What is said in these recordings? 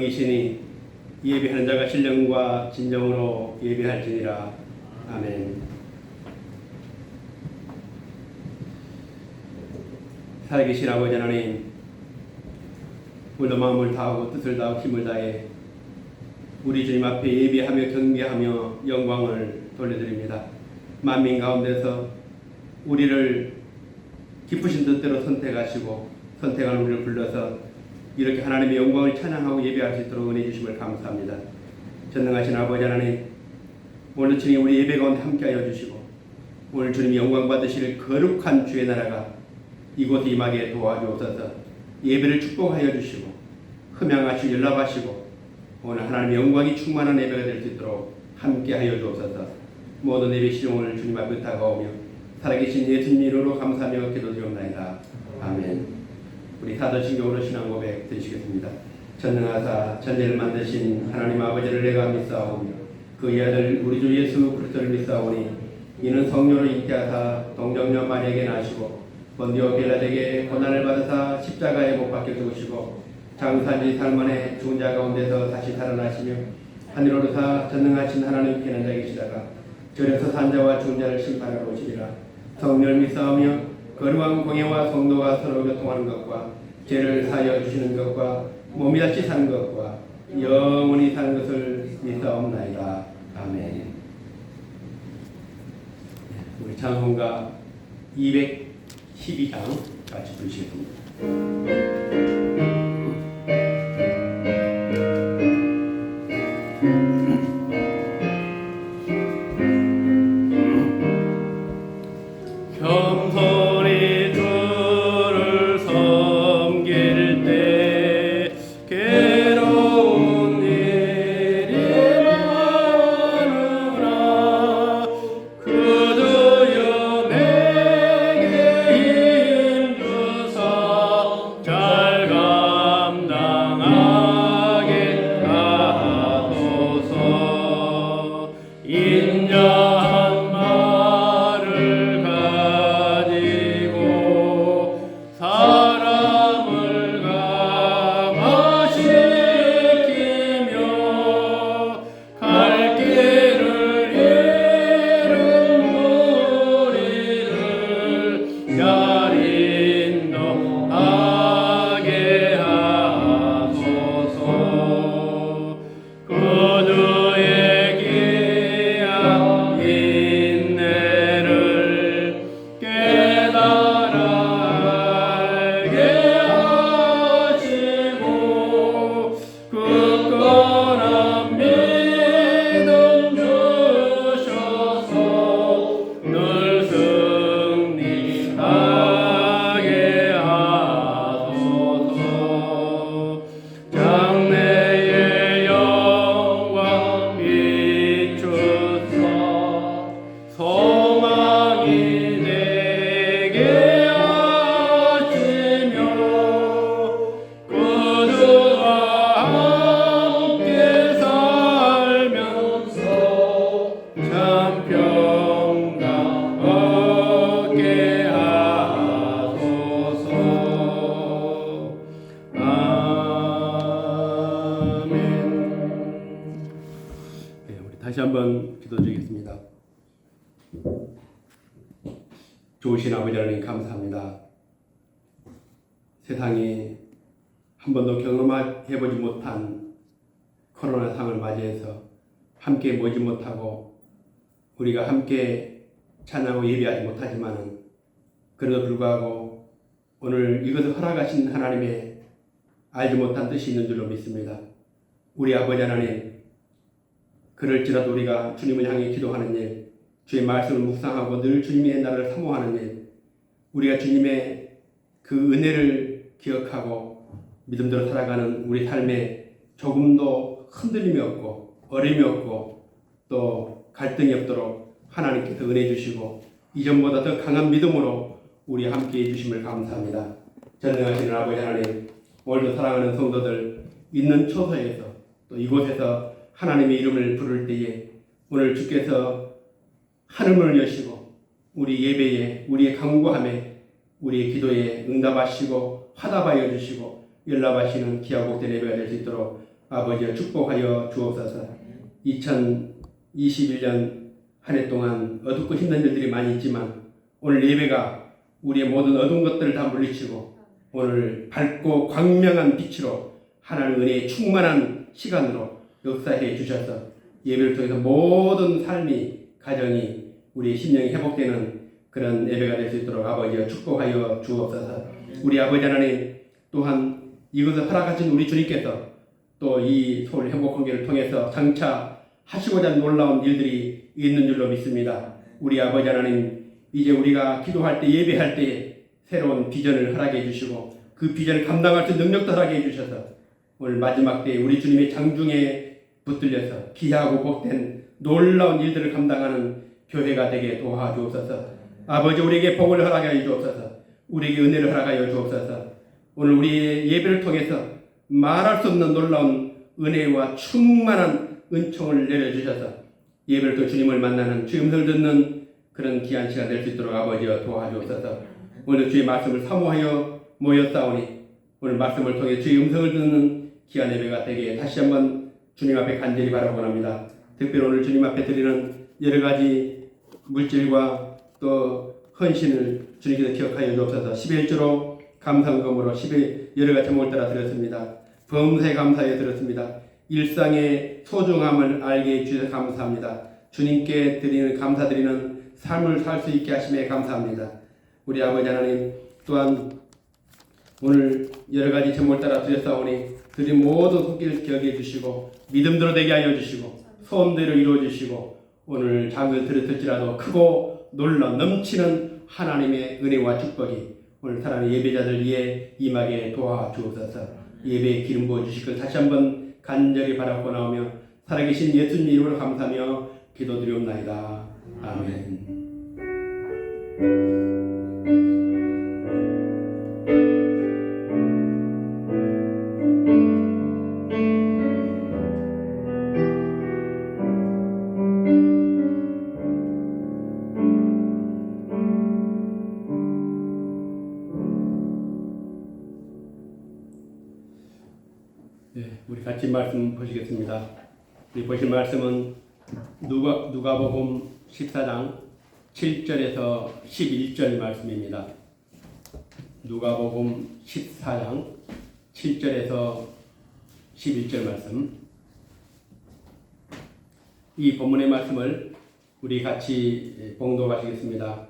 성이시니 예배하는 자가 신령과 진정으로 예배할지니라. 아멘. 살아계신 아버지 하나님, 오늘도 마음을 다하고 뜻을 다하고 힘을 다해 우리 주님 앞에 예배하며 경배하며 영광을 돌려드립니다. 만민 가운데서 우리를 기쁘신 뜻대로 선택하시고 선택한 우리를 불러서 이렇게 하나님의 영광을 찬양하고 예배할 수 있도록 은혜 주심을 감사합니다. 전능하신 아버지 하나님, 오늘 주님 우리 예배 가운데 함께하여 주시고 오늘 주님이 영광 받으실 거룩한 주의 나라가 이곳에 임하게 도와주옵소서. 예배를 축복하여 주시고 흠양하시고 연락하시고 오늘 하나님의 영광이 충만한 예배가 될 수 있도록 함께하여 주옵소서. 모든 예배 시종을 주님 앞에 다가오며 살아계신 예수님 이름으로 감사하며 기도드리옵나이다. 아멘. 우리 사도신경으로 신앙 고백 드리시겠습니다. 전능하사 천지를 만드신 하나님 아버지를 내가 믿사오며 그의 아들 우리 주 예수 그리스도를 믿사오니 이는 성령으로 잉태하사 동정녀 마리아에게 나시고 본디오 빌라에게 고난을 받으사 십자가에 못 박혀 죽으시고 장사지 살만에 죽은 자 가운데서 다시 살아나시며 하늘오르사 전능하신 하나님께 앉아 계시다가 절에서 산 자와 죽은 자를 심판하러 오시리라. 성령을 믿사오며 거룩한 공예와 성도가 서로 교통하는 것과 죄를 사하여 주시는 것과 몸이 다시 사는 것과 영원히 사는 것을 믿사옵나이다. 아멘. 우리 찬송가 212장 같이 부르시겠습니다. 겸손히 주를 섬길 때 괴로운 일이 많으나 그주여 내게 힘 주사 잘 감당하게 하소서. 인자한 말을 가지고 사람을 감화시키며 갈 길을 잃은 무리를 잘 인도하게 하소서. 그주의 귀한 인내를 깨달아 알게 하시고 굳건한 믿음 주셔서 늘 승리하게 하소서. 장래의 영광 비추사 소망이 되게 하시며 그주와 함께 살면서 참 평강 얻게 하소서. 아멘. 네, 우리 다시 한번 기도드리겠습니다. 좋으신 아버지 하나님 감사합니다. 세상이 한 번도 경험해보지 못한 코로나 상을 맞이해서 함께 모이지 못하고 우리가 함께 찬양하고 예배하지 못하지만 그래도 불구하고 오늘 이것을 허락하신 하나님의 알지 못한 뜻이 있는 줄로 믿습니다. 우리 아버지 하나님, 그럴지라도 우리가 주님을 향해 기도하는 일, 주의 말씀을 묵상하고 늘 주님의 나라를 사모하는 일, 우리가 주님의 그 은혜를 기억하고 믿음대로 살아가는 우리 삶에 조금도 흔들림이 없고 어려움이 없고 또 갈등이 없도록 하나님께서 은혜 주시고 이전보다 더 강한 믿음으로 우리 함께 해주심을 감사합니다. 전능하신 아버지 하나님, 오늘도 사랑하는 성도들 있는 처소에서 또 이곳에서 하나님의 이름을 부를 때에 오늘 주께서 하늘문을 여시고 우리 예배에 우리의 간구함에 우리의 기도에 응답하시고 화답하여 주시고 연락하시는 기하고 된 예배가 될 수 있도록 아버지여 축복하여 주옵소서. 2021년 한 해 동안 어둡고 힘든 일들이 많이 있지만 오늘 예배가 우리의 모든 어두운 것들을 다 물리치고 오늘 밝고 광명한 빛으로 하나님 은혜에 충만한 시간으로 역사해 주셔서 예배를 통해서 모든 삶이 가정이 우리의 심령이 회복되는 그런 예배가 될 수 있도록 아버지여 축복하여 주옵소서. 우리 아버지 하나님 또한 이것을 허락하신 우리 주님께서 또 이 서울 행복관계를 통해서 장차 하시고자 하는 놀라운 일들이 있는 줄로 믿습니다. 우리 아버지 하나님 이제 우리가 기도할 때 예배할 때 새로운 비전을 허락해 주시고 그 비전을 감당할 수 있는 능력도 허락해 주셔서 오늘 마지막 때에 우리 주님의 장중에 붙들려서 귀하고 복된 놀라운 일들을 감당하는 교회가 되게 도와주옵소서. 아버지 우리에게 복을 허락하여 주옵소서. 우리에게 은혜를 허락하여 주옵소서. 오늘 우리의 예배를 통해서 말할 수 없는 놀라운 은혜와 충만한 은총을 내려주셔서 예배를 통해 주님을 만나는 주의 음성을 듣는 그런 귀한 시간 될 수 있도록 아버지여 도와주옵소서. 오늘 주의 말씀을 사모하여 모였사오니 오늘 말씀을 통해 주의 음성을 듣는 귀한 예배가 되게 다시 한번 주님 앞에 간절히 바라고 합니다. 특별히 오늘 주님 앞에 드리는 여러 가지 물질과 또 헌신을 주님께서 기억하여 주옵소서. 11조로 감사금으로 10일 여러 가지 제목을 따라 드렸습니다. 범사에 감사해 드렸습니다. 일상의 소중함을 알게 해주셔서 감사합니다. 주님께 드리는 감사드리는 삶을 살 수 있게 하심에 감사합니다. 우리 아버지 하나님 또한 오늘 여러 가지 제목을 따라 드렸사오니 드린 모든 손길을 기억해 주시고 믿음대로 되게 하여 주시고 소원대로 이루어 주시고 오늘 장을 들었을지라도 크고 놀라 넘치는 하나님의 은혜와 축복이 오늘 사랑하는 예배자들 위해 임하게 도와주옵소서. 예배에 기름 부어 주실 것 다시 한번 간절히 바라고 나오며 살아계신 예수님 이름으로 감사하며 기도드리옵나이다. 아멘. 우리 같이 말씀 보시겠습니다. 우리 보실 말씀은 누가복음 14장 7절에서 11절 말씀입니다. 누가복음 14장 7절에서 11절 말씀. 이 본문의 말씀을 우리 같이 봉독하시겠습니다.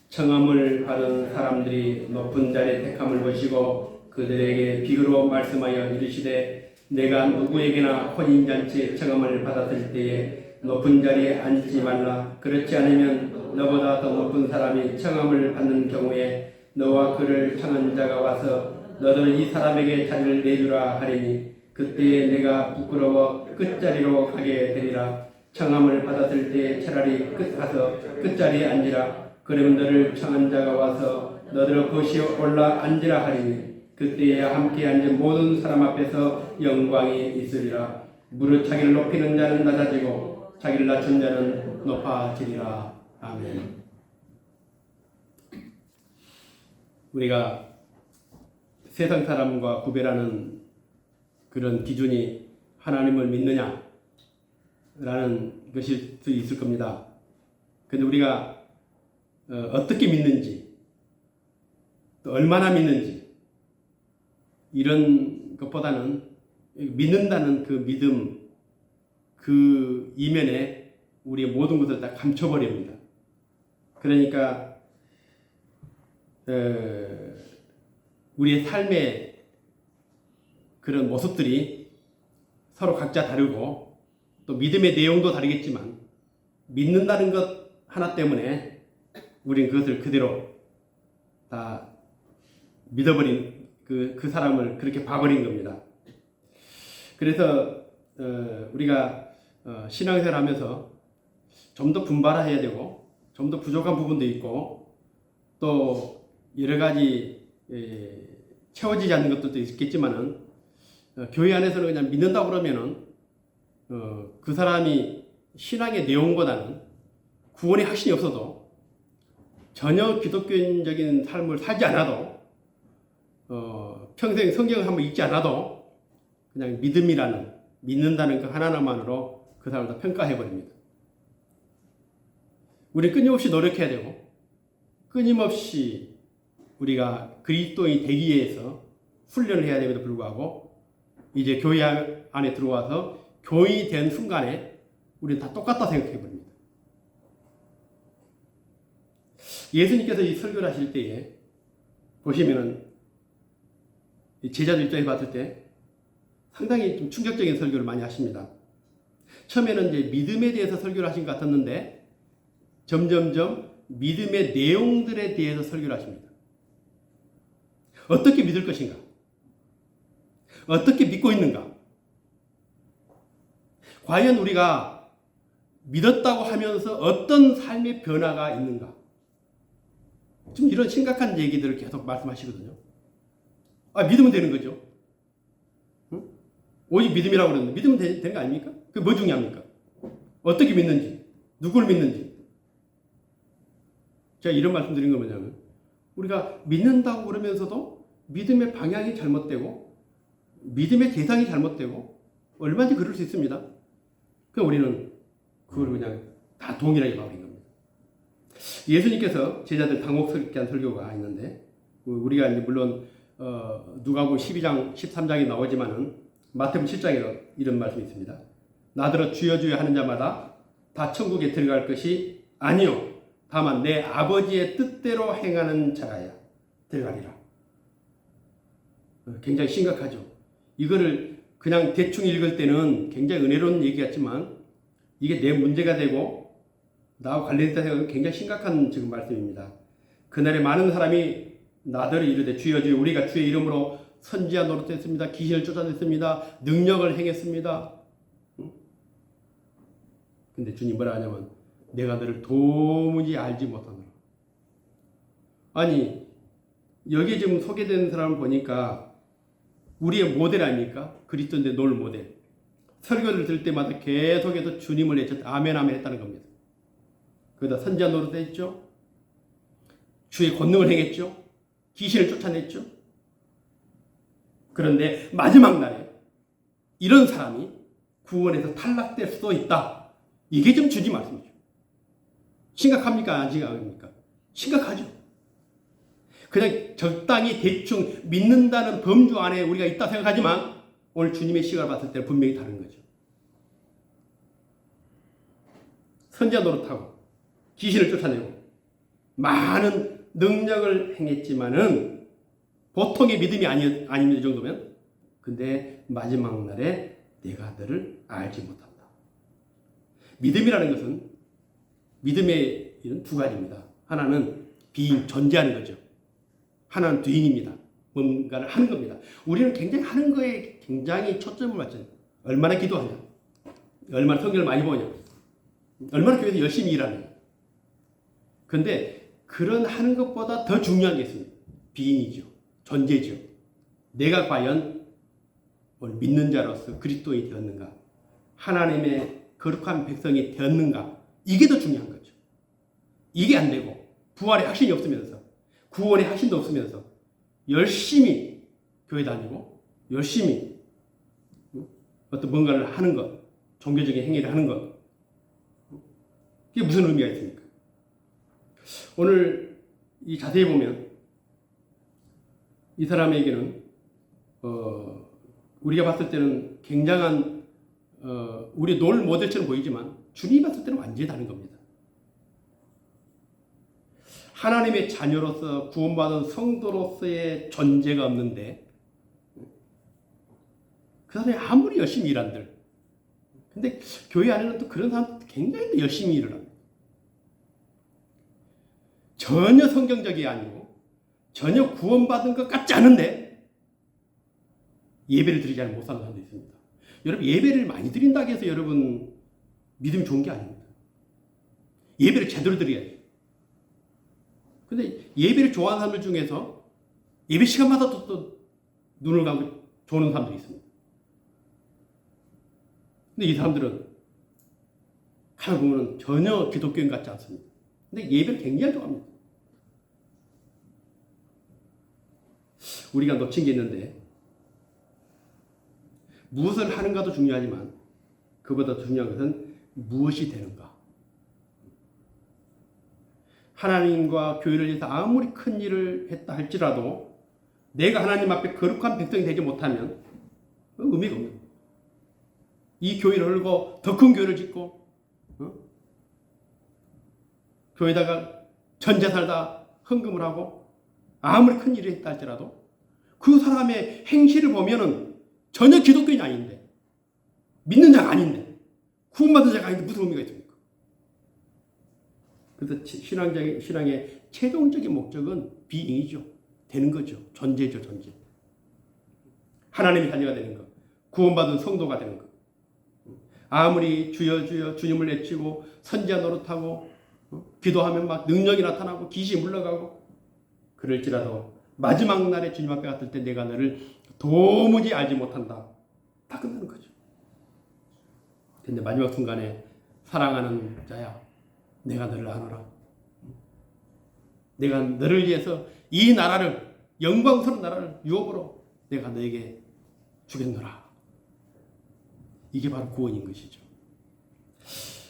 청함을 받은 사람들이 높은 자리에 택함을 보시고 그들에게 비유로 말씀하여 이르시되 내가 누구에게나 혼인잔치에 청함을 받았을 때에 높은 자리에 앉지 말라. 그렇지 않으면 너보다 더 높은 사람이 청함을 받는 경우에 너와 그를 청한 자가 와서 너를 이 사람에게 자리를 내주라 하리니 그때에 내가 부끄러워 끝자리로 가게 되리라. 청함을 받았을 때에 차라리 가서 끝자리에 앉으라. 그러면 너를 청한 자가 와서 너를 거시어 올라 앉으라 하리니 그때야 함께 앉은 모든 사람 앞에서 영광이 있으리라. 무릇 자기를 높이는 자는 낮아지고 자기를 낮춘 자는 높아지리라. 아멘. 우리가 세상 사람과 구별하는 그런 기준이 하나님을 믿느냐라는 것일 수 있을 겁니다. 그런데 우리가 어떻게 믿는지 또 얼마나 믿는지 이런 것보다는 믿는다는 그 믿음 그 이면에 우리의 모든 것을 다 감춰버립니다. 그러니까 우리의 삶의 그런 모습들이 서로 각자 다르고 또 믿음의 내용도 다르겠지만 믿는다는 것 하나 때문에 우리는 그것을 그대로 다 믿어버린 그 사람을 그렇게 봐버린 겁니다. 그래서 우리가 신앙생활 하면서 좀 더 분발해야 되고 좀 더 부족한 부분도 있고 또 여러 가지 채워지지 않는 것들도 있겠지만은 교회 안에서는 그냥 믿는다고 그러면은 그 사람이 신앙의 내용보다는 구원의 확신이 없어도 전혀 기독교인적인 삶을 살지 않아도 평생 성경을 한번 읽지 않아도 그냥 믿음이라는 믿는다는 그 하나만으로 그 사람을 다 평가해버립니다. 우리는 끊임없이 노력해야 되고 끊임없이 우리가 그리스도인이 되기 위해서 훈련을 해야 됨에도 불구하고 이제 교회 안에 들어와서 교인이 된 순간에 우리는 다 똑같다 생각해버립니다. 예수님께서 이 설교를 하실 때에 보시면은 제자들 입장에 봤을 때 상당히 좀 충격적인 설교를 많이 하십니다. 처음에는 이제 믿음에 대해서 설교를 하신 것 같았는데 점점점 믿음의 내용들에 대해서 설교를 하십니다. 어떻게 믿을 것인가? 어떻게 믿고 있는가? 과연 우리가 믿었다고 하면서 어떤 삶의 변화가 있는가? 좀 이런 심각한 얘기들을 계속 말씀하시거든요. 믿으면 되는 거죠. 응? 오직 믿음이라고 그러는데 믿으면 되는 거 아닙니까? 그게 뭐 중요합니까? 어떻게 믿는지, 누구를 믿는지. 제가 이런 말씀 드린 건 뭐냐면 우리가 믿는다고 그러면서도 믿음의 방향이 잘못되고 믿음의 대상이 잘못되고 얼마든지 그럴 수 있습니다. 그럼 우리는 그걸 그냥 다 동일하게 봐버린 겁니다. 예수님께서 제자들 당혹스럽게 한 설교가 있는데 우리가 이제 물론 누가복음 12장 13장에 나오지만은 마태복음 7장에 이런 말씀이 있습니다. 나더러 주여 주여 하는 자마다 다 천국에 들어갈 것이 아니요 다만 내 아버지의 뜻대로 행하는 자라야 들어가리라. 굉장히 심각하죠. 이거를 그냥 대충 읽을 때는 굉장히 은혜로운 얘기 같지만 이게 내 문제가 되고 나와 관련했다 생각하면 굉장히 심각한 지금 말씀입니다. 그날에 많은 사람이 나더러 이르되 주여 주여 우리가 주의 이름으로 선지자 노릇했습니다. 귀신을 쫓아냈습니다. 능력을 행했습니다. 근데 주님 뭐라 하냐면 내가 너를 도무지 알지 못하노라. 아니 여기 지금 소개되는 사람을 보니까 우리의 모델 아닙니까? 그리스도인데 놀 모델. 설교를 들을 때마다 계속해서 주님을 외쳤다. 아멘 아멘 했다는 겁니다. 거기다 선지자 노릇했죠. 주의 권능을 행했죠. 귀신을 쫓아냈죠. 그런데 마지막 날에 이런 사람이 구원에서 탈락될 수도 있다. 이게 좀 주님 말씀이죠. 심각합니까? 안 심각합니까? 심각하죠. 그냥 적당히 대충 믿는다는 범주 안에 우리가 있다 생각하지만 오늘 주님의 시각을 봤을 때 분명히 다른 거죠. 선지자 노릇하고 귀신을 쫓아내고 많은 능력을 행했지만은 보통의 믿음이 아닙니다. 이 정도면. 근데 마지막 날에 내가 너를 알지 못한다. 믿음이라는 것은 믿음의 이런 두 가지입니다. 하나는 being, 존재하는 거죠. 하나는 doing입니다. 뭔가를 하는 겁니다. 우리는 굉장히 하는 거에 굉장히 초점을 맞춰요. 얼마나 기도하냐, 얼마나 성경을 많이 보냐, 얼마나 교회에서 열심히 일하냐. 그런데 그런 하는 것보다 더 중요한 게 있습니다. being이죠. 존재죠. 내가 과연 오늘 믿는 자로서 그리스도인이 되었는가, 하나님의 거룩한 백성이 되었는가, 이게 더 중요한 거죠. 이게 안 되고 부활의 확신이 없으면서 구원의 확신도 없으면서 열심히 교회 다니고 열심히 어떤 뭔가를 하는 것, 종교적인 행위를 하는 것, 이게 무슨 의미가 있습니까? 오늘 이 자세히 보면 이 사람에게는 우리가 봤을 때는 굉장한 우리 놀 모델처럼 보이지만 주님이 봤을 때는 완전히 다른 겁니다. 하나님의 자녀로서 구원받은 성도로서의 존재가 없는데 그 사람이 아무리 열심히 일한들, 근데 교회 안에는 또 그런 사람들 굉장히 열심히 일을 합니다. 전혀 성경적이 아니고 전혀 구원받은 것 같지 않은데 예배를 드리지 않으면 못 사는 사람도 있습니다. 여러분, 예배를 많이 드린다고 해서 여러분 믿음이 좋은 게 아닙니다. 예배를 제대로 드려야죠. 근데 예배를 좋아하는 사람들 중에서 예배 시간마다 또 눈을 감고 조는 사람들이 있습니다. 근데 이 사람들은 가만 보면 전혀 기독교인 같지 않습니다. 근데 예배를 굉장히 좋아합니다. 우리가 놓친 게 있는데 무엇을 하는가도 중요하지만 그보다 중요한 것은 무엇이 되는가. 하나님과 교회를 위해서 아무리 큰 일을 했다 할지라도 내가 하나님 앞에 거룩한 백성이 되지 못하면 의미가 없는 거예요. 이 교회를 열고 더 큰 교회를 짓고 교회다가 전 재산을 다 헌금을 하고 아무리 큰 일을 했다 할지라도 그 사람의 행실을 보면은 전혀 기독교인이 아닌데 믿는 자가 아닌데 구원받은 자가 아닌데 무슨 의미가 있습니까? 그래서 신앙의 최종적인 목적은 비잉이죠. 되는 거죠. 존재죠. 존재. 하나님의 자녀가 되는 것. 구원받은 성도가 되는 것. 아무리 주여 주여 주님을 외치고 선지자 노릇하고 기도하면 막 능력이 나타나고 귀신이 물러가고 그럴지라도 마지막 날에 주님 앞에 갔을 때 내가 너를 도무지 알지 못한다. 다 끝나는 거죠. 근데 마지막 순간에 사랑하는 자야 내가 너를 아노라. 내가 너를 위해서 이 나라를 영광스러운 나라를 유업으로 내가 너에게 주겠노라. 이게 바로 구원인 것이죠.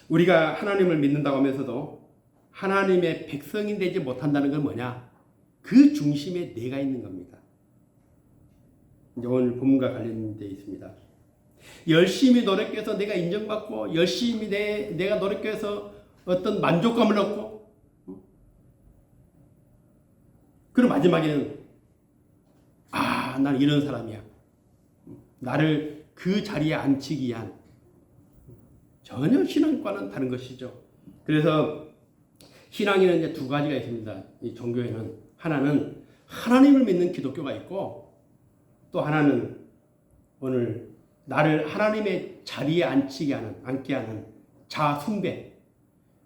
우리가 하나님을 믿는다고 하면서도 하나님의 백성이 되지 못한다는 건 뭐냐? 그 중심에 내가 있는 겁니다. 이제 오늘 본문과 관련되어 있습니다. 열심히 노력해서 내가 인정받고 열심히 내가 노력해서 어떤 만족감을 얻고 그리고 마지막에는 나는 이런 사람이야. 나를 그 자리에 앉히기 위한 전혀 신앙과는 다른 것이죠. 그래서 신앙에는 이제 두 가지가 있습니다. 이 종교에는 하나는 하나님을 믿는 기독교가 있고 또 하나는 오늘 나를 하나님의 자리에 앉게 하는 자아 숭배.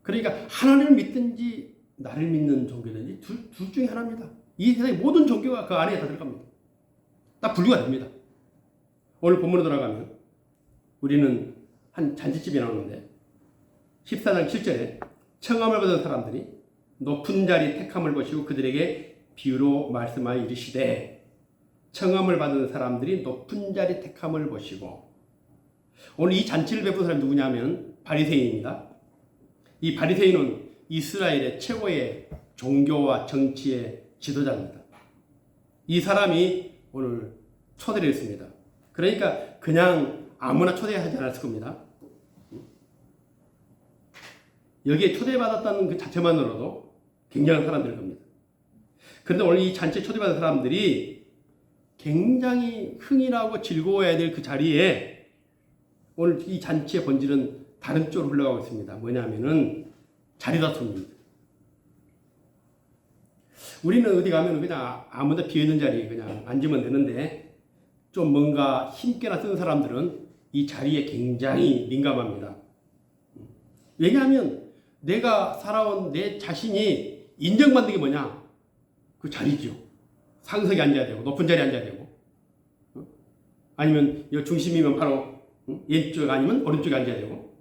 그러니까 하나님을 믿든지 나를 믿는 종교든지 둘 중에 하나입니다. 이 세상의 모든 종교가 그 안에 다 들어갑니다. 딱 분류가 됩니다. 오늘 본문으로 돌아가면 우리는 한 잔치집이 나오는데 14장 7절에 청함을 받은 사람들이 높은 자리 택함을 보시고 그들에게 비유로 말씀하여 이르시되 청함을 받은 사람들이 높은 자리 택함을 보시고 오늘 이 잔치를 베푼 사람이 누구냐면 바리새인입니다. 이 바리새인은 이스라엘의 최고의 종교와 정치의 지도자입니다. 이 사람이 오늘 초대를 했습니다. 그러니까 그냥 아무나 초대하지 않았을 겁니다. 여기에 초대받았다는 그 자체만으로도 굉장한 사람들일 겁니다. 그런데 오늘 이 잔치에 초대받은 사람들이 굉장히 흥이나고 즐거워야 될 그 자리에 오늘 이 잔치의 본질은 다른 쪽으로 흘러가고 있습니다. 뭐냐면은 자리다툼입니다. 우리는 어디 가면 그냥 아무나 비어있는 자리에 그냥 앉으면 되는데 좀 뭔가 힘께나 쓴 사람들은 이 자리에 굉장히 민감합니다. 왜냐하면 내가 살아온 내 자신이 인정받는 게 뭐냐? 그 자리죠. 상석에 앉아야 되고 높은 자리에 앉아야 되고 아니면 이 중심이면 바로 왼쪽 아니면 오른쪽에 앉아야 되고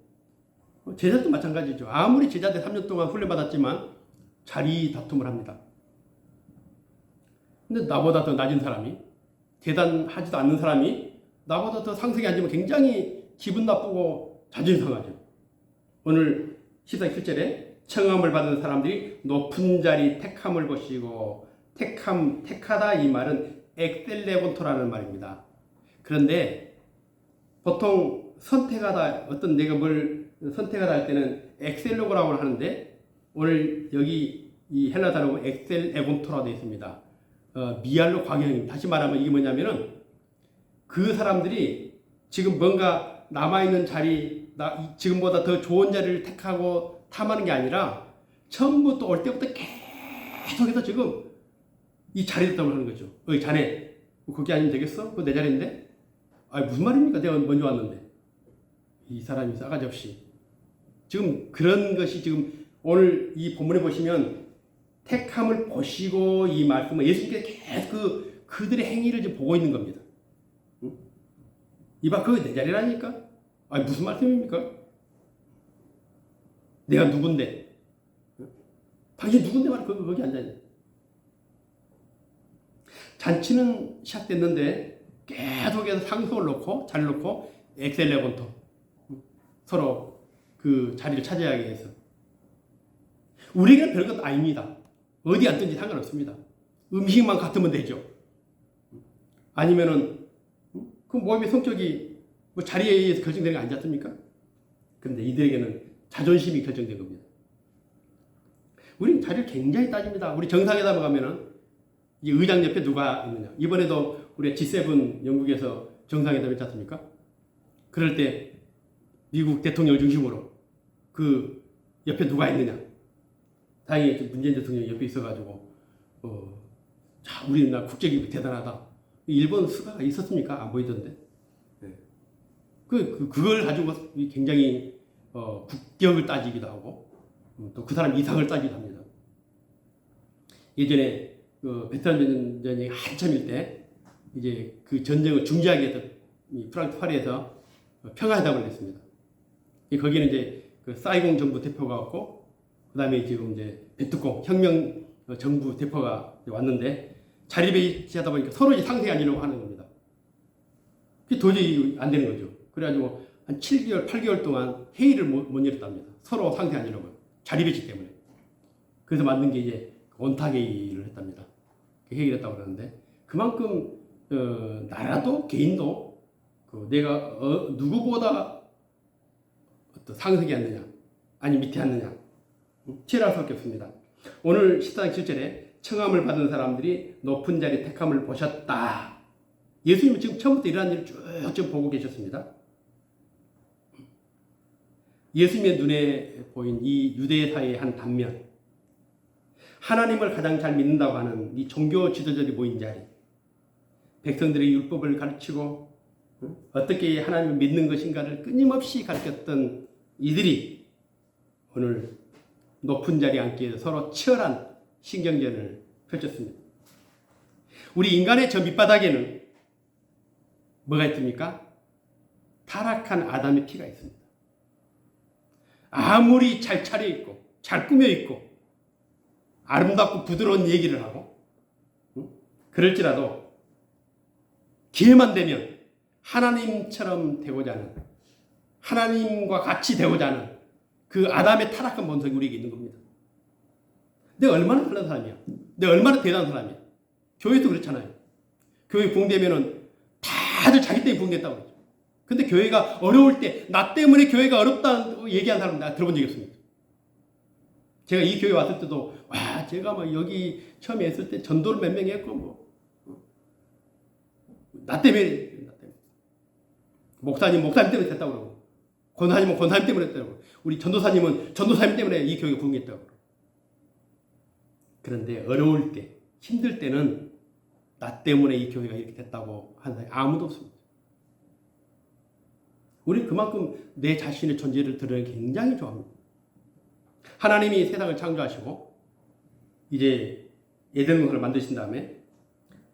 제자도 마찬가지죠. 아무리 제자들 3년 동안 훈련받았지만 자리 다툼을 합니다. 근데 나보다 더 낮은 사람이 대단하지도 않는 사람이 나보다 더 상석에 앉으면 굉장히 기분 나쁘고 자존심 상하죠. 오늘 14장 7절에 청함을 받은 사람들이 높은 자리 택함을 보시고 택하다 이 말은 엑셀레곤토라는 말입니다. 그런데 보통 선택하다 어떤 내가 뭘 선택하다 할 때는 엑셀로그라고 하는데 오늘 여기 이 헬라 단어가 엑셀레곤토라고 되어 있습니다. 미알로 광형입니다. 다시 말하면 이게 뭐냐면은 그 사람들이 지금 뭔가 남아있는 자리, 지금보다 더 좋은 자리를 택하고 탐하는 게 아니라 처음부터 올 때부터 계속해서 지금 이 자리를 때문에 하는 거죠. 어이 자네 거기 아니면 되겠어? 그거 내 자리인데? 무슨 말입니까? 내가 먼저 왔는데. 이 사람이 싸가지 없이 지금 그런 것이 지금 오늘 이 본문에 보시면 택함을 보시고 이 말씀은 예수님께서 계속 그들의 행위를 지금 보고 있는 겁니다. 이봐, 그거 내 자리라니까? 무슨 말씀입니까? 내가 누군데? 당신 누군데 말이야? 거기 앉아있네. 잔치는 시작됐는데 계속해서 상속을 놓고 자리를 놓고 엑셀레본토 서로 그 자리를 차지하기 위해서. 우리에게는 별것 아닙니다. 어디 앉든지 상관없습니다. 음식만 같으면 되죠. 아니면은 그 몸의 성격이 뭐 자리에 의해서 결정되는 게 아니지 않습니까? 그런데 이들에게는 자존심이 결정된 겁니다. 우리는 자리를 굉장히 따집니다. 우리 정상회담에 가면은 이 의장 옆에 누가 있느냐. 이번에도 우리 G7 영국에서 정상회담 했지 않습니까? 그럴 때 미국 대통령 중심으로 그 옆에 누가 있느냐. 다행히 문재인 대통령이 옆에 있어가지고 자, 우리나라 국제기구 대단하다. 일본 수가 있었습니까? 안 보이던데. 네. 그걸 가지고 굉장히 국격을 따지기도 하고 또 그 사람 이상을 따지기도 합니다. 예전에 베트남 전쟁이 한참일 때 이제 그 전쟁을 중지하기 위해서 프랑스 파리에서 평화회담을 했습니다. 거기는 이제 그 사이공 정부 대표가 왔고 그다음에 지금 이제 베트콩 혁명 정부 대표가 왔는데 자리 배치하다 보니까 서로 이제 상생이 아니려고 하는 겁니다. 그게 도저히 안 되는 거죠. 그래가지고 한 7개월, 8개월 동안 회의를 못 열었답니다. 서로 상생 아니려고 자리 배치 때문에. 그래서 만든 게 이제 원탁회의를 했답니다. 회의를 했다고 그러는데 그만큼 나라도 개인도 내가 누구보다 어떤 상승이 왔느냐 아니 밑에 왔느냐 치열할 수밖에 없습니다. 오늘 14장 7절에 청함을 받은 사람들이 높은 자리 택함을 보셨다. 예수님은 지금 처음부터 일어난 일을 쭉 보고 계셨습니다. 예수님의 눈에 보인 이 유대 사회의 한 단면, 하나님을 가장 잘 믿는다고 하는 이 종교 지도자들이 모인 자리, 백성들의 율법을 가르치고 어떻게 하나님을 믿는 것인가를 끊임없이 가르쳤던 이들이 오늘 높은 자리에 앉기 위해서 서로 치열한 신경전을 펼쳤습니다. 우리 인간의 저 밑바닥에는 뭐가 있습니까? 타락한 아담의 피가 있습니다. 아무리 잘 차려입고 잘 꾸며입고 아름답고 부드러운 얘기를 하고 그럴지라도 기회만 되면 하나님처럼 되고자 하는 하나님과 같이 되고자 하는 그 아담의 타락한 본성이 우리에게 있는 겁니다. 내가 얼마나 훌륭한 사람이야. 내가 얼마나 대단한 사람이야. 교회도 그렇잖아요. 교회 부흥되면은 다들 자기 때문에 부흥됐다고 그러죠. 근데 교회가 어려울 때 나 때문에 교회가 어렵다고 얘기한 사람 내가 들어본 적이 없습니다. 제가 이 교회 왔을 때도 와 제가 막 여기 처음에 했을 때 전도를 몇 명 했고 뭐 나 때문에 목사님 때문에 됐다고 그러고 권사님은 권사님 때문에 됐다고 그러고 우리 전도사님은 전도사님 때문에 이 교회가 부흥했다고 그러고 그런데 어려울 때 힘들 때는 나 때문에 이 교회가 이렇게 됐다고 하는 사람이 아무도 없습니다. 우리는 그만큼 내 자신의 존재를 드러내기 굉장히 좋아합니다. 하나님이 세상을 창조하시고 이제 에덴동산을 만드신 다음에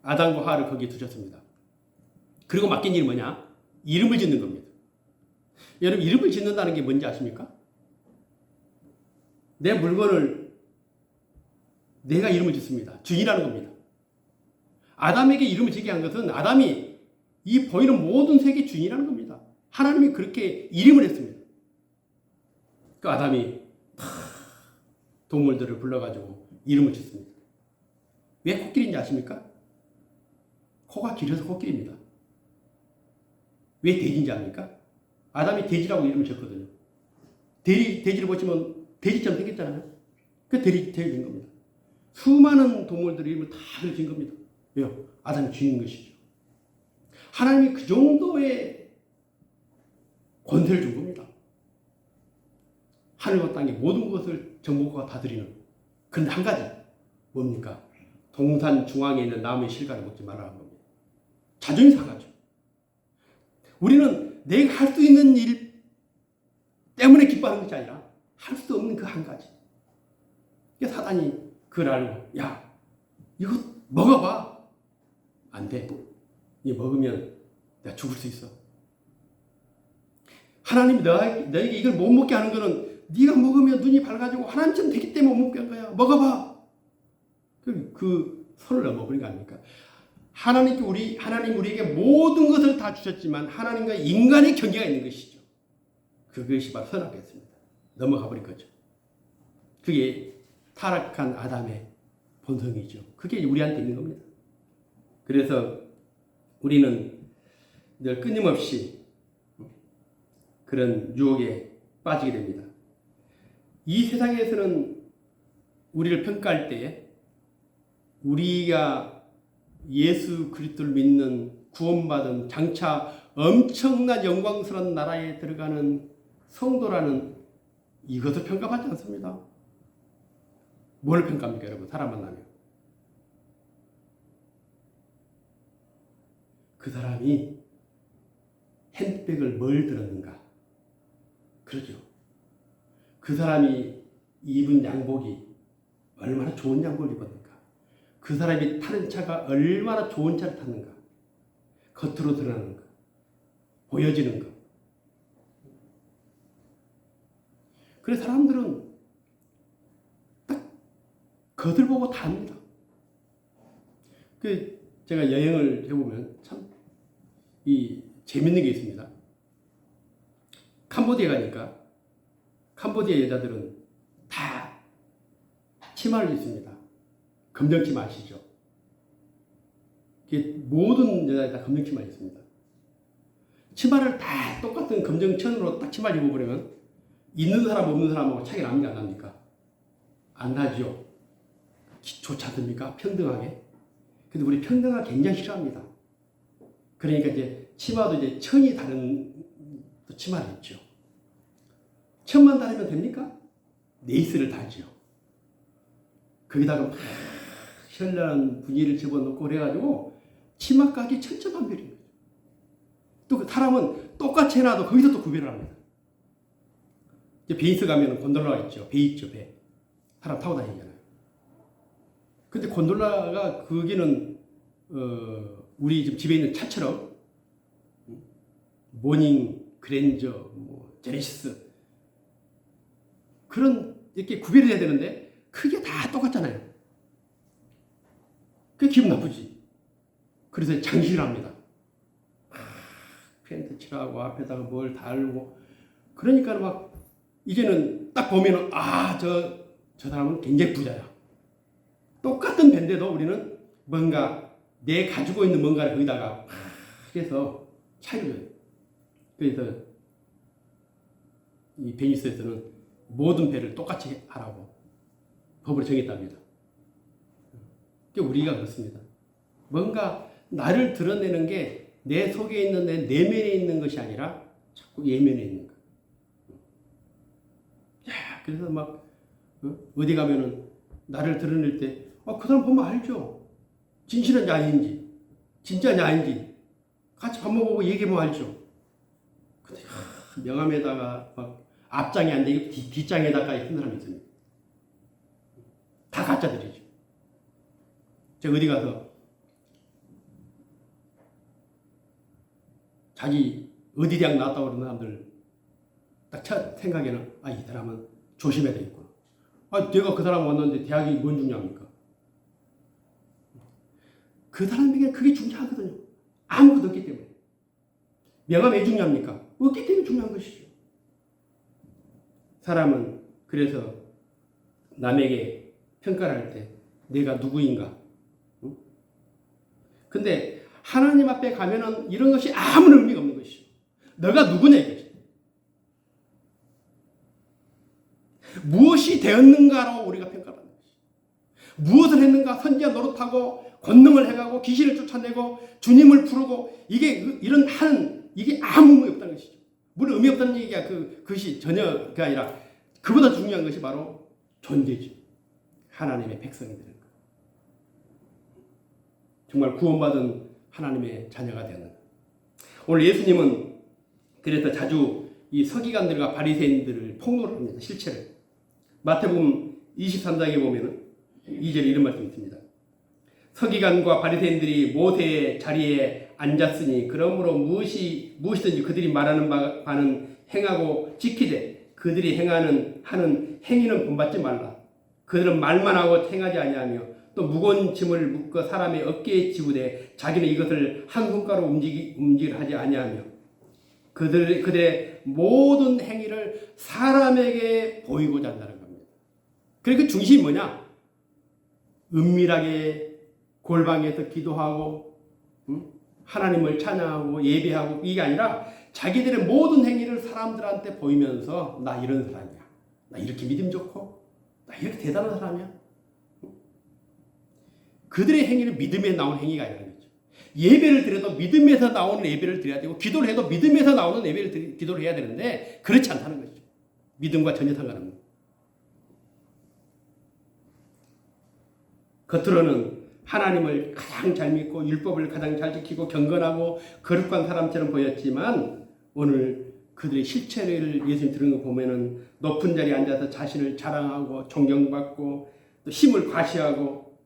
아담과 하와를 거기에 두셨습니다. 그리고 맡긴 일이 뭐냐? 이름을 짓는 겁니다. 여러분 이름을 짓는다는 게 뭔지 아십니까? 내 물건을 내가 이름을 짓습니다. 주인이라는 겁니다. 아담에게 이름을 짓게 한 것은 아담이 이 보이는 모든 세계 주인이라는 겁니다. 하나님이 그렇게 이름을 했습니다. 그 아담이 동물들을 불러가지고 이름을 짓습니다. 왜 코끼리인지 아십니까? 코가 길어서 코끼리입니다. 왜 돼지인지 압니까? 아담이 돼지라고 이름을 지었거든요. 돼지를 보시면 돼지처럼 생겼잖아요. 그 돼지인 겁니다. 수많은 동물들의 이름을 다 지은 겁니다. 왜요? 아담이 지은 것이죠. 하나님이 그 정도의 권세를 준 겁니다. 하늘과 땅의 모든 것을 정복과 다 드리는. 그런데 한 가지 뭡니까? 동산 중앙에 있는 나무의 실과를 먹지 말라는 겁니다. 자존이 상하죠. 우리는 내가 할 수 있는 일 때문에 기뻐하는 것이 아니라 할 수 없는 그 한 가지. 사단이 그걸 알고 야 이거 먹어봐. 안 돼. 이거 먹으면 내가 죽을 수 있어. 하나님이 너에게 이걸 못 먹게 하는 거는 네가 먹으면 눈이 밝아지고 하나님처럼 되기 때문에 못 먹게 한 거야. 먹어봐. 그 선을 넘어버린 거 아닙니까? 하나님 우리에게 모든 것을 다 주셨지만 하나님과 인간의 경계가 있는 것이죠. 그것이 바로 선악이었습니다. 넘어가 버린 거죠. 그게 타락한 아담의 본성이죠. 그게 우리한테 있는 겁니다. 그래서 우리는 늘 끊임없이 그런 유혹에 빠지게 됩니다. 이 세상에서는 우리를 평가할 때 우리가 예수 그리스도를 믿는 구원받은 장차 엄청난 영광스러운 나라에 들어가는 성도라는 이것을 평가받지 않습니다. 뭘 평가합니까, 여러분? 사람 만나면 그 사람이 핸드백을 뭘 들었는가? 그러죠. 그 사람이 입은 양복이 얼마나 좋은 양복을 입었는가? 그 사람이 타는 차가 얼마나 좋은 차를 탔는가? 겉으로 드러나는 것, 보여지는 것. 그래서 사람들은 딱 겉을 보고 다 합니다. 제가 여행을 해보면 참 재밌는 게 있습니다. 캄보디아 가니까 캄보디아 여자들은 다 치마를 입습니다. 검정치마 아시죠? 모든 여자들이 다 검정치마를 입습니다. 치마를 다 똑같은 검정천으로 딱 치마를 입어버리면 있는 사람 없는 사람하고 차이가 납니까 안 납니까? 안 나죠. 좋지 않습니까? 평등하게. 근데 우리 평등하게 굉장히 싫어합니다. 그러니까 이제 치마도 이제 천이 다른 치마를 입죠. 천만 다르면 됩니까? 네이스를 달죠. 거기다가 막 현란한 분위기를 집어넣고 그래가지고 치마 가게 천차만별인 거죠. 또 그 사람은 똑같이 해놔도 거기서 또 구별을 합니다. 이제 베니스 가면 곤돌라가 있죠. 배 있죠, 배. 사람 타고 다니잖아요. 근데 곤돌라가 거기는 우리 지금 집에 있는 차처럼 모닝, 그랜저, 제네시스 그런 이렇게 구별이 돼야 되는데 크게 다 똑같잖아요. 그게 기분 나쁘지. 그래서 장식을 합니다. 펜트 칠하고 앞에다가 뭘 달고 그러니까 막 이제는 딱 보면은 저 사람은 굉장히 부자야. 똑같은 밴데도 우리는 뭔가 내 가지고 있는 뭔가를 거기다가 해서 차이를 줘요. 그래서 이 베니스에서는 모든 배를 똑같이 하라고 법을 정했답니다. 우리가 그렇습니다. 뭔가 나를 드러내는 게 내 속에 있는 내 내면에 있는 것이 아니라 자꾸 예면에 있는 거. 그래서 막 어디 가면은 나를 드러낼 때 그 사람 보면 알죠. 진실한지 아닌지, 진짜인지 아닌지 같이 밥 먹어보고 얘기해보면 알죠. 근데 명함에다가 막 앞장이 안 되게 뒷장에다가 쓴 사람이 있습니다. 다 가짜들이죠. 제가 어디 가서 자기 어디 대학 나왔다고 그러는 사람들 딱 첫 생각에는 이 사람은 조심해야 되겠구나. 내가 그 사람 왔는데 대학이 뭔 중요합니까? 그 사람에게 그게 중요하거든요. 아무것도 없기 때문에. 명함 왜 중요합니까? 없기 때문에 중요한 것이죠. 사람은 그래서 남에게 평가를 할 때 내가 누구인가? 근데 하나님 앞에 가면은 이런 것이 아무런 의미가 없는 것이죠. 너가 누구냐 이거지. 무엇이 되었는가로 우리가 평가받는 것이죠. 무엇을 했는가? 선지자 노릇하고 권능을 해가고 귀신을 쫓아내고 주님을 부르고 이런 하는 이게 아무 의미 없다는 것이죠. 물론 의미 없다는 얘기가 그것이 전혀가 아니라 그보다 중요한 것이 바로 존재죠. 하나님의 백성이 되는 것. 정말 구원받은 하나님의 자녀가 되는 것. 오늘 예수님은 그래서 자주 이 서기관들과 바리새인들을 폭로를 합니다. 실체를. 마태복음 23장에 보면은 2절에 이런 말씀이 있습니다. 서기관과 바리새인들이 모세의 자리에 앉았으니 그러므로 무엇이든지 그들이 말하는 바는 행하고 지키되 그들이 하는 행위는 본받지 말라. 그들은 말만 하고 행하지 아니하며 또 무거운 짐을 묶어 사람의 어깨에 지우되 자기는 이것을 한 손가락으로 움직이려 하지 아니하며 그들의 모든 행위를 사람에게 보이고자 한다는 겁니다. 그러니까 그 중심이 뭐냐? 은밀하게 골방에서 기도하고 하나님을 찬양하고 예배하고 이게 아니라 자기들의 모든 행위를 사람들한테 보이면서 나 이런 사람이야. 나 이렇게 믿음 좋고 나 이렇게 대단한 사람이야. 그들의 행위는 믿음에 나온 행위가 아니라는 거죠. 예배를 드려도 믿음에서 나오는 예배를 드려야 되고 기도를 해도 믿음에서 나오는 기도를 해야 되는데 그렇지 않다는 거죠. 믿음과 전혀 상관없는. 겉으로는 하나님을 가장 잘 믿고 율법을 가장 잘 지키고 경건하고 거룩한 사람처럼 보였지만 오늘 그들의 실체를 예수님 들은 거 보면은 높은 자리에 앉아서 자신을 자랑하고 존경받고 또 힘을 과시하고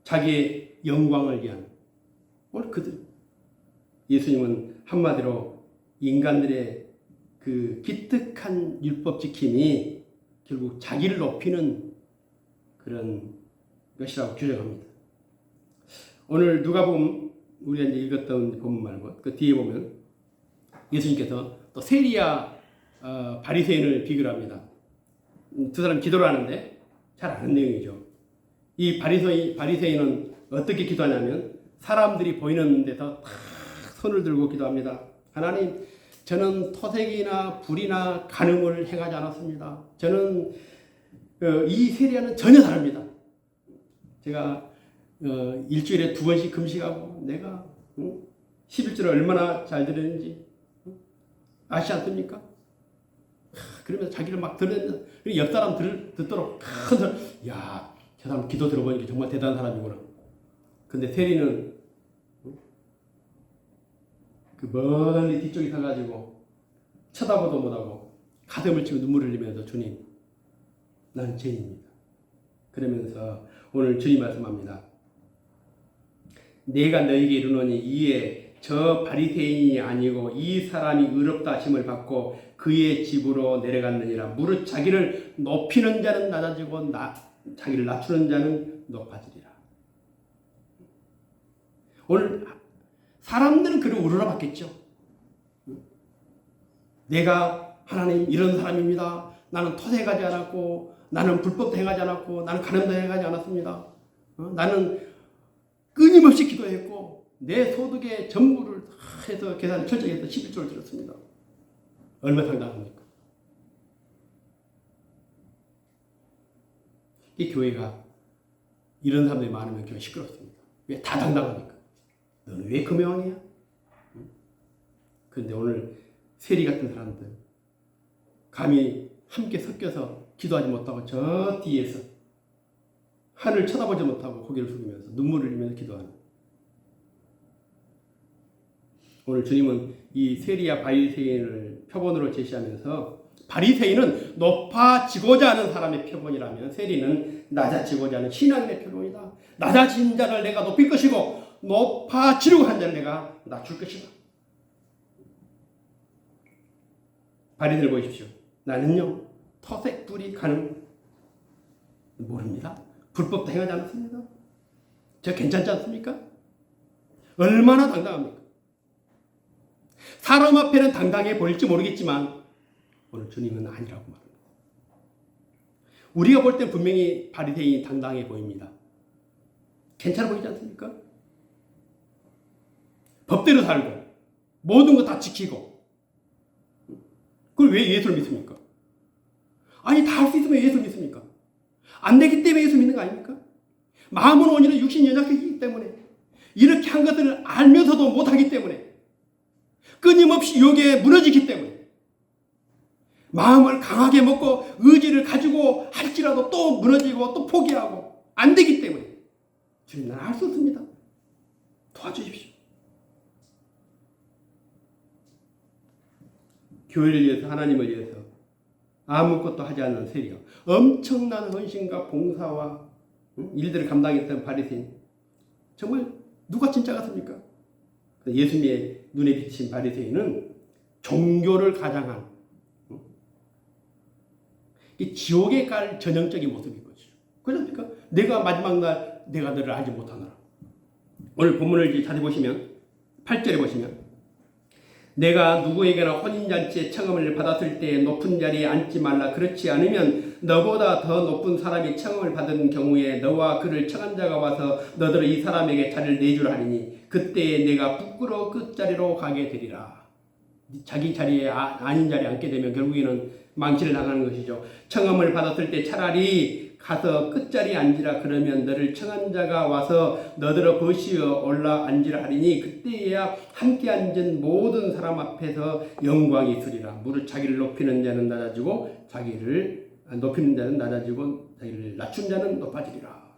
자기의 영광을 위한 오늘 그들 예수님은 한마디로 인간들의 그 기특한 율법 지킴이 결국 자기를 높이는 그런 것이라고 규정합니다. 오늘 누가복음 우리가 이제 읽었던 본문 말고 그 뒤에 보면 예수님께서 또 세리야 바리새인을 비교합니다. 두 사람 기도를 하는데 잘 아는 내용이죠. 이 바리새인은 어떻게 기도하냐면 사람들이 보이는 데서 탁 손을 들고 기도합니다. 하나님, 저는 토색이나 불이나 간음을 행하지 않았습니다. 저는 이 세리야는 전혀 다릅니다. 제가 일주일에 2번씩 금식하고 내가 11조를 얼마나 잘 드렸는지 아시지 않습니까? 그러면서 자기를 막 드러낸다. 옆 사람 듣도록 큰 소리. 야, 저 사람 기도 들어보니까 정말 대단한 사람이구나. 근데 세리는 그 멀리 뒤쪽에 서가지고 쳐다보도 못하고 가슴을 치고 눈물을 흘리면서 주님, 나는 죄인입니다. 그러면서 오늘 주님 말씀합니다. 내가 너에게 이르노니 이에 저 바리새인이 아니고 이 사람이 의롭다 하심을 받고 그의 집으로 내려갔느니라. 무릇 자기를 높이는 자는 낮아지고 자기를 낮추는 자는 높아지리라. 오늘 사람들은 그를 우러러 봤겠죠. 내가 하나님 이런 사람입니다. 나는 토색하지 않았고 나는 불법도 행하지 않았고 나는 간음도 행하지 않았습니다. 나는 끊임없이 기도했고 내 소득의 전부를 해서 계산을 철저히 해서 11조를 드렸습니다. 얼마나 당당합니까? 이 교회가 이런 사람들이 많으면 교회 시끄럽습니다. 왜? 다 당당하니까. 너는 왜 금요왕이야? 그런데 오늘 세리 같은 사람들 감히 함께 섞여서 기도하지 못하고 저 뒤에서 하늘 쳐다보지 못하고 고개를 숙이면서 눈물을 흘리면서 기도하는 오늘 주님은 이 세리야 바리새인을 표본으로 제시하면서 바리새인은 높아지고자 하는 사람의 표본이라면 세리는 낮아지고자 하는 신앙인의 표본이다. 낮아진 자를 내가 높일 것이고 높아지려고 한 자를 내가 낮출 것이다. 바리새인을 보십시오. 나는요 토색, 불이, 간음 모릅니다. 불법도 행하지 않았습니다. 저 괜찮지 않습니까? 얼마나 당당합니까? 사람 앞에는 당당해 보일지 모르겠지만 오늘 주님은 아니라고 말합니다. 우리가 볼 땐 분명히 바리새인이 당당해 보입니다. 괜찮아 보이지 않습니까? 법대로 살고 모든 거 다 지키고 그걸 왜 예수를 믿습니까? 아니 다 할 수 있으면 왜 예수를 믿습니까? 안 되기 때문에 예수 믿는 거 아닙니까? 마음은 오히려 육신이 연약하기 때문에 이렇게 한 것들을 알면서도 못하기 때문에 끊임없이 유혹에 무너지기 때문에 마음을 강하게 먹고 의지를 가지고 할지라도 또 무너지고 또 포기하고 안 되기 때문에 주님 나는 할 수 없습니다. 도와주십시오. 교회를 위해서 하나님을 위해서 아무것도 하지 않는 세리가 엄청난 헌신과 봉사와 일들을 감당했던 바리새인 정말 누가 진짜 같습니까? 예수님의 눈에 비친 바리새인은 종교를 가장한 이 지옥에 갈 전형적인 모습인 거죠. 그렇습니까? 내가 마지막 날 내가 너를 알지 못하노라. 오늘 본문을 이제 자세히 보시면 8절에 보시면 내가 누구에게나 혼인잔치에 청함을 받았을 때 높은 자리에 앉지 말라. 그렇지 않으면 너보다 더 높은 사람이 청함을 받은 경우에 너와 그를 청한 자가 와서 너더러 이 사람에게 자리를 내주라 하리니 그때에 내가 부끄러워 끝자리로 가게 되리라. 자기 자리에 아닌 자리에 앉게 되면 결국에는 망치를 당하는 것이죠. 청함을 받았을 때 차라리 가서 끝자리에 앉으라. 그러면 너를 청한 자가 와서 너더러 버시어 올라 앉으라 하리니 그때야 함께 앉은 모든 사람 앞에서 영광이 있으리라. 무릇 자기를 높이는 자는 낮아지고 자기를 높이는 자는 낮아지고 자기를 낮춘 자는 높아지리라.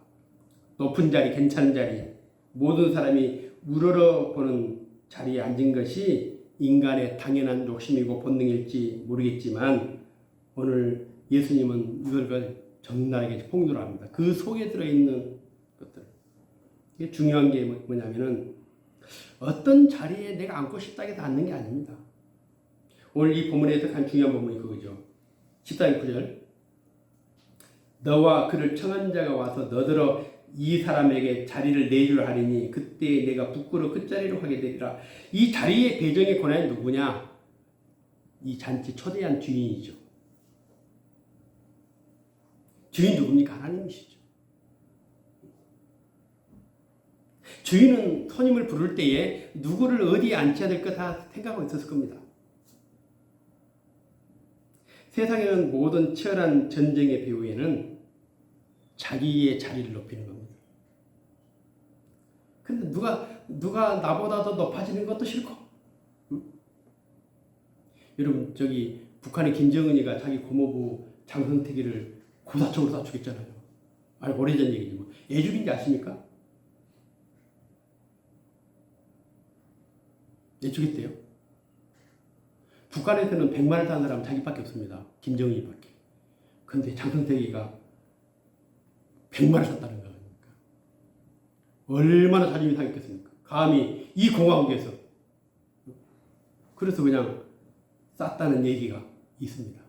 높은 자리, 괜찮은 자리, 모든 사람이 우러러보는 자리에 앉은 것이 인간의 당연한 욕심이고 본능일지 모르겠지만 오늘 예수님은 이걸 적나라하게 폭로를 합니다. 그 속에 들어있는 것들. 이게 중요한 게 뭐냐면은 어떤 자리에 내가 앉고 싶다 해서 앉는 게 아닙니다. 오늘 이 본문에서 한 중요한 부분이 그거죠. 14절 9절 너와 그를 청한 자가 와서 너더러 이 사람에게 자리를 내주라 하리니 그때 내가 부끄러워 끝자리로 가게 되리라. 이 자리의 배정의 권한이 누구냐? 이 잔치 초대한 주인이죠. 주인 누굽니까? 하나님이시죠. 주인은 손님을 부를 때에 누구를 어디에 앉혀야 될까 다 생각하고 있었을 겁니다. 세상에는 모든 치열한 전쟁의 배후에는 자기의 자리를 높이는 겁니다. 근데 누가 나보다 더 높아지는 것도 싫고. 응? 여러분 저기 북한의 김정은이가 자기 고모부 장선택이를 고사총으로 다 죽였잖아요. 아니 오래전 얘기지 뭐. 애 죽인지 아십니까? 애 죽였대요. 북한에서는 100마를 단 사람 자기밖에 없습니다. 김정은이밖에. 근데 장선택이가 100마를 샀다는 거 아닙니까? 얼마나 자존심이 상했겠습니까? 감히 이 공화국에서. 그래서 그냥 쌌다는 얘기가 있습니다.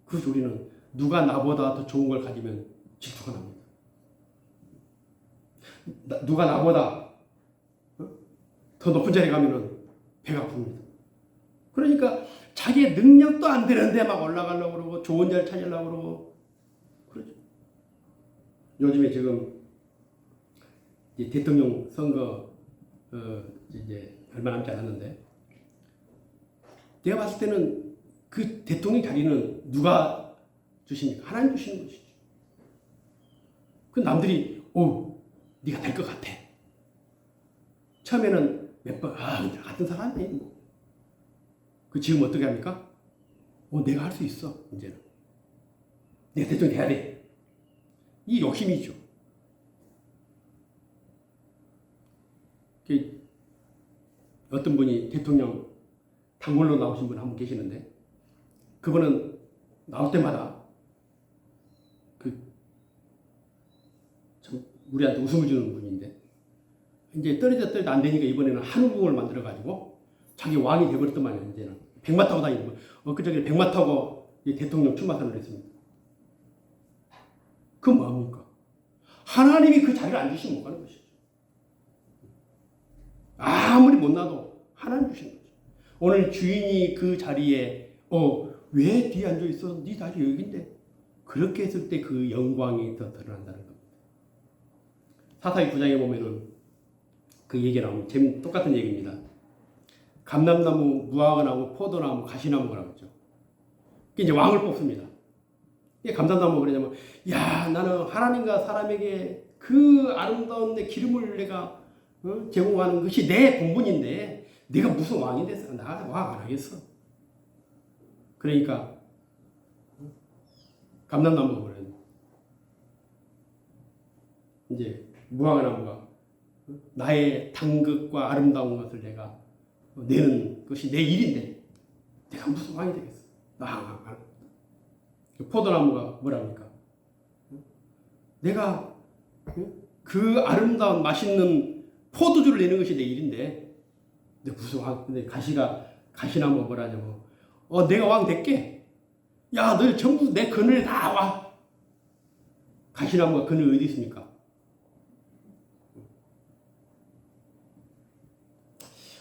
그래서 우리는 누가 나보다 더 좋은 걸 가지면 질투가 납니다. 누가 나보다 더 높은 자리에 가면은 배가 아픕니다. 그러니까 자기의 능력도 안 되는데 막 올라가려고 그러고 좋은 자리 찾으려고 그러고 그러죠. 요즘에 지금 이제 대통령 선거 이제 얼마 남지 않았는데 내가 봤을 때는 그 대통령 자리는 누가 주십니까? 하나님 주시는 것이죠. 그 남들이 네가 될 것 같아. 처음에는 몇 번 같은 사람이 뭐. 그 지금 어떻게 합니까? 내가 할 수 있어 이제는. 내가 대통령 돼야 돼. 이 욕심이죠. 어떤 분이 대통령 단골로 나오신 분 한 분 계시는데 그분은 나올 때마다 참 우리한테 웃음을 주는 분인데 이제 떨어져 안 되니까 이번에는 한우궁을 만들어 가지고 자기 왕이 돼버렸더만요. 이제는 백마 타고 다니는 거. 엊그저께 백마 타고 대통령 출마선을 했습니다. 그건 뭐합니까? 하나님이 그 자리를 안 주시면 못 가는 것이죠. 아무리 못나도 하나님 주시는 거죠. 오늘 주인이 그 자리에 왜 뒤에 앉아 있어? 네 자리 여기인데. 그렇게 했을 때 그 영광이 더 드러난다는 겁니다. 사사기 9장에 보면은 그 얘기가 나오면 똑같은 얘기입니다. 감람나무, 무화과나무, 포도나무, 가시나무가 나오죠. 이제 왕을 뽑습니다. 이게 감람나무가 그러냐면, 나는 하나님과 사람에게 그 아름다운 내 기름을 내가 제공하는 것이 내 본분인데, 내가 무슨 왕이 됐어? 나 왕 안 하겠어. 그러니까 감람나무가 그래요. 이제 무화과나무가 나의 당극과 아름다운 것을 내가 내는 것이 내 일인데 내가 무슨 왕이 되겠어? 포도나무가 뭐랍니까? 내가 그 아름다운 맛있는 포도주를 내는 것이 내 일인데 내가 무슨 왕? 근데 가시나무가 뭐라냐고? 내가 왕 될게. 너 전부 내 그늘에 다 와. 가시나무가 그늘 어디 있습니까?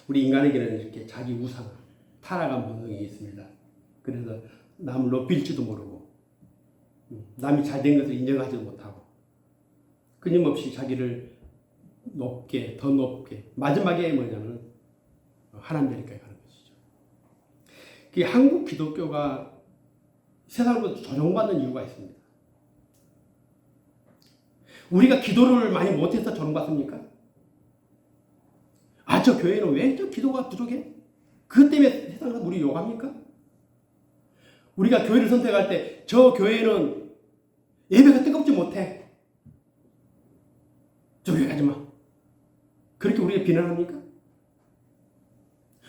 우리 인간에게는 이렇게 자기 우상, 타락한 본성이 있습니다. 그래서 남을 높일지도 모르고 남이 잘된 것을 인정하지도 못하고 끊임없이 자기를 높게, 더 높게, 마지막에 뭐냐면 하나님 되니까 가는 것이죠. 그 한국 기독교가 세상으로부터 조롱받는 이유가 있습니다. 우리가 기도를 많이 못해서 조롱받습니까? 아, 저 교회는 왜 저 기도가 부족해? 그것 때문에 세상에서 우리 욕합니까? 우리가 교회를 선택할 때 저 교회는 예배가 뜨겁지 못해. 저 교회 가지 마. 그렇게 우리가 비난합니까?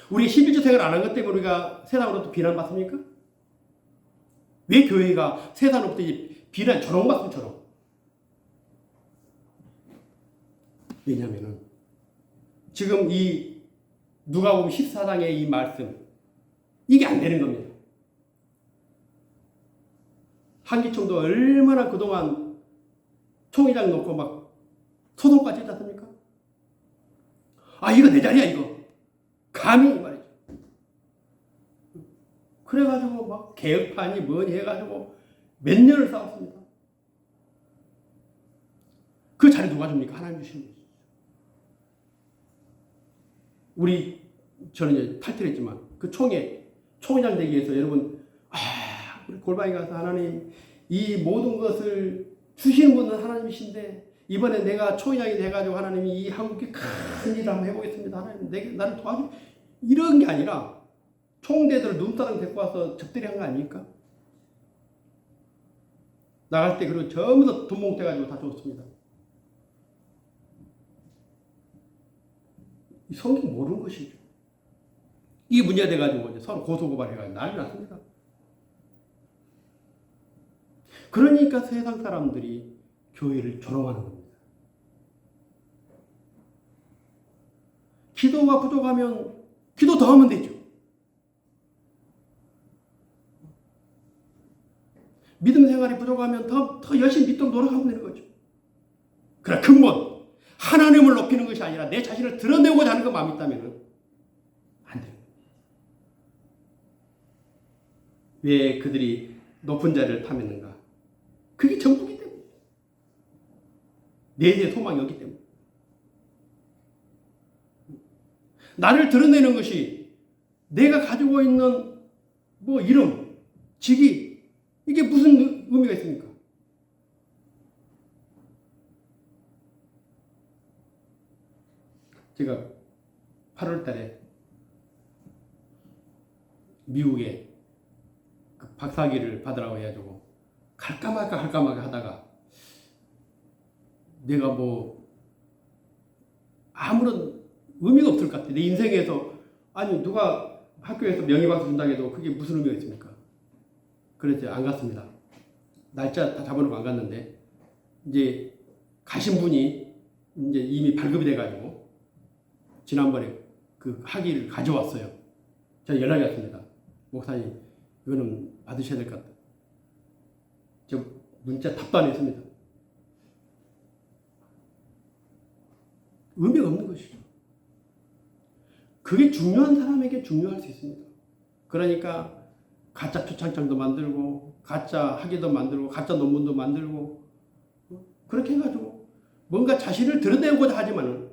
우리 11조 생활 안 한 것 때문에 우리가 세상으로부터 비난받습니까? 왜 교회가 세상으로부터 비난, 조롱받음처럼? 왜냐하면 지금 이 누가복음 14장의 이 말씀, 이게 안 되는 겁니다. 한기총도 얼마나 그동안 총회장 놓고 막 소송까지 했지 않습니까? 아, 이거 내 자리야, 이거. 감히 말이죠. 그래가지고 막 개혁판이 뭐니 해가지고 몇 년을 싸웠습니다. 그 자리 누가 줍니까? 하나님 주시는 거죠. 저는 이제 탈퇴했지만 그 총회장 되기 위해서 여러분, 우리 골방에 가서 하나님, 이 모든 것을 주시는 분은 하나님이신데 이번에 내가 총회장이 돼가지고 하나님이 이 한국에 큰 일을 한번 해보겠습니다. 하나님, 나를 도와줘. 이런 게 아니라 총대들을 눈사람 데리고 와서 접대리 한 거 아닙니까? 나갈 때 그리고 전부 다 돈 몽떼가지고 다 줬습니다. 이 성경 모르는 것이죠. 이게 문제가 돼가지고 이제 서로 고소고발해가지고 난리 났습니다. 그러니까 세상 사람들이 교회를 조롱하는 겁니다. 기도가 부족하면 기도 더 하면 되죠. 믿음 생활이 부족하면 더 열심히 믿도록 노력하면 되는 거죠. 그러나 근본 하나님을 높이는 것이 아니라 내 자신을 드러내고자 하는 것만 있다면 안 돼요. 왜 그들이 높은 자리를 탐했는가? 그게 전부기 때문에. 내세의 소망이 없기 때문에. 나를 드러내는 것이 내가 가지고 있는 뭐 이름, 직위, 이게 무슨 의미가 있습니까? 제가 8월 달에 미국에 그 박사학위를 받으라고 해가지고 갈까 말까 하다가 내가 뭐 아무런 의미가 없을 것 같아. 내 인생에서, 아니 누가 학교에서 명예박수 준다고 해도 그게 무슨 의미가 있습니까? 그래서 안 갔습니다. 날짜 다 잡아놓고 안 갔는데 이제 가신 분이 이제 이미 발급이 돼가지고 지난번에 그 학위를 가져왔어요. 제가 연락이 왔습니다. 목사님, 이거는 받으셔야 될 것 같다. 저 문자 답도 안 했습니다. 의미가 없는 것이죠. 그게 중요한 사람에게 중요할 수 있습니다. 그러니까 가짜 초창장도 만들고 가짜 학위도 만들고 가짜 논문도 만들고 그렇게 해가지고 뭔가 자신을 드러내고자 하지만은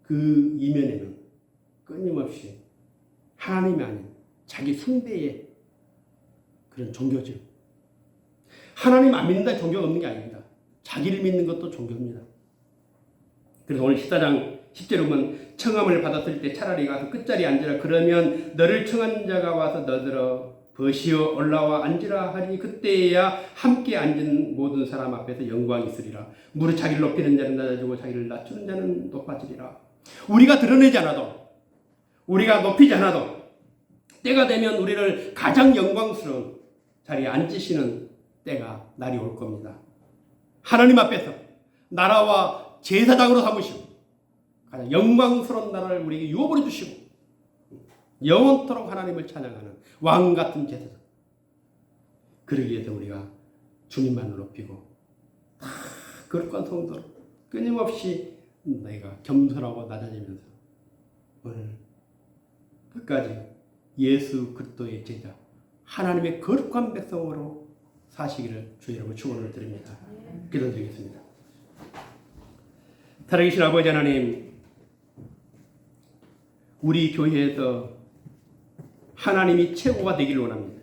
그 이면에는 끊임없이 하나님이 아닌 자기 숭배의 그런 종교죠. 하나님 안 믿는다 종교가 없는 게 아닙니다. 자기를 믿는 것도 종교입니다. 그래서 오늘 14장 10절에 보면 청함을 받았을 때 차라리 가서 끝자리에 앉으라. 그러면 너를 청한 자가 와서 너더러 버시어 올라와 앉으라 하니 그때야 함께 앉은 모든 사람 앞에서 영광이 있으리라. 무릇 자기를 높이는 자는 낮아지고 자기를 낮추는 자는 높아지리라. 우리가 드러내지 않아도, 우리가 높이지 않아도 때가 되면 우리를 가장 영광스러운 자리에 앉으시는 때가 날이 올 겁니다. 하나님 앞에서 나라와 제사장으로 삼으시고 가장 영광스러운 나라를 우리에게 유업으로 주시고 영원토록 하나님을 찬양하는 왕같은 제사장. 그러기 위해서 우리가 주님만을 높이고 거룩한 성도로 끊임없이 내가 겸손하고 낮아지면서 오늘 끝까지 예수 그리스도의 제자 하나님의 거룩한 백성으로 사시기를 주 이름으로 축원을 드립니다. 기도드리겠습니다. 살아계신 아버지 하나님, 우리 교회에서 하나님이 최고가 되기를 원합니다.